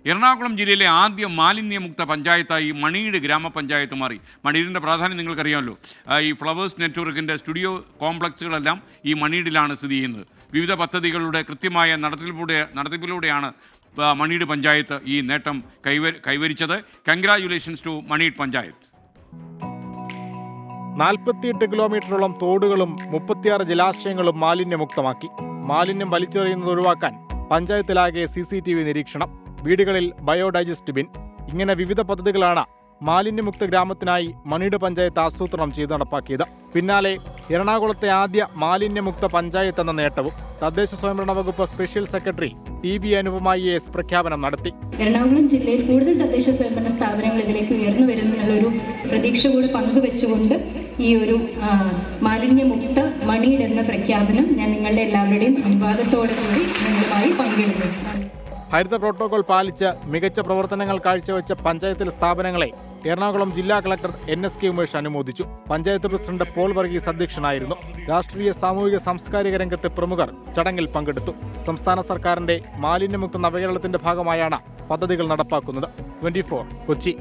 എറണാകുളം ജില്ലയിലെ ആദ്യ മാലിന്യമുക്ത പഞ്ചായത്തായി മണിയുടെ ഗ്രാമപഞ്ചായത്ത് മാറി. മണിയുടെ പ്രാധാന്യം നിങ്ങൾക്കറിയാമല്ലോ. ഈ ഫ്ലവേഴ്സ് നെറ്റ്വർക്കിൻ്റെ സ്റ്റുഡിയോ കോംപ്ലക്സുകളെല്ലാം ഈ മണിയിലാണ് സ്ഥിതി ചെയ്യുന്നത്. വിവിധ പദ്ധതികളുടെ കൃത്യമായ നടത്തിപ്പിലൂടെയാണ് മണിയുടെ പഞ്ചായത്ത് ഈ നേട്ടം കൈവരിച്ചത്. കൺഗ്രാജുലേഷൻസ് ടു മണിയുടെ പഞ്ചായത്ത്. 48 കിലോമീറ്ററോളം തോടുകളും 36 ജലാശയങ്ങളും മാലിന്യമുക്തമാക്കി. മാലിന്യം വലിച്ചെറിയുന്നത് ഒഴിവാക്കാൻ പഞ്ചായത്തിലാകെ CCTV നിരീക്ഷണം, വീടുകളിൽ ബയോഡൈജസ്റ്റ് ബിൻ, ഇങ്ങനെ വിവിധ പദ്ധതികളാണ് മാലിന്യമുക്ത ഗ്രാമത്തിനായി മണിയുടെ പഞ്ചായത്ത് ആസൂത്രണം ചെയ്ത് നടപ്പാക്കിയത്. പിന്നാലെ എറണാകുളത്തെ ആദ്യ മാലിന്യമുക്ത പഞ്ചായത്ത് എന്ന നേട്ടവും തദ്ദേശ സ്വയംഭരണ വകുപ്പ് special secretary TV Anupama IAS പ്രഖ്യാപനം നടത്തി. എറണാകുളം ജില്ലയിൽ കൂടുതൽ തദ്ദേശ സ്വയംഭരണ സ്ഥാപനങ്ങൾ ഇതിലേക്ക് ഉയർന്നു വരുമെന്നുള്ളൊരു പ്രതീക്ഷ കൂടി പങ്കുവെച്ചുകൊണ്ട് ഈ ഒരു മാലിന്യമുക്ത മണിയുടെ എന്ന പ്രഖ്യാപനം ഞാൻ നിങ്ങളുടെ എല്ലാവരുടെയും അഭിവാദത്തോടു കൂടി നിങ്ങളുമായി പങ്കിടുന്നു. ഹരിത പ്രോട്ടോകോൾ പാലിച്ച് മികച്ച പ്രവർത്തനങ്ങൾ കാഴ്ചവെച്ച പഞ്ചായത്തിലെ സ്ഥാപനങ്ങളെ എറണാകുളം ജില്ലാ കളക്ടർ NSK ഉമേഷ് അനുമോദിച്ചു. പഞ്ചായത്ത് പ്രസിഡന്റ് പോൾ വർഗീസ് അധ്യക്ഷനായിരുന്നു. രാഷ്ട്രീയ, സാമൂഹിക, സാംസ്കാരിക രംഗത്തെ പ്രമുഖർ ചടങ്ങിൽ പങ്കെടുത്തു. സംസ്ഥാന സർക്കാരിന്റെ മാലിന്യമുക്ത നവകേരളത്തിന്റെ ഭാഗമായാണ് പദ്ധതികൾ നടപ്പാക്കുന്നത്. 24 കൊച്ചി.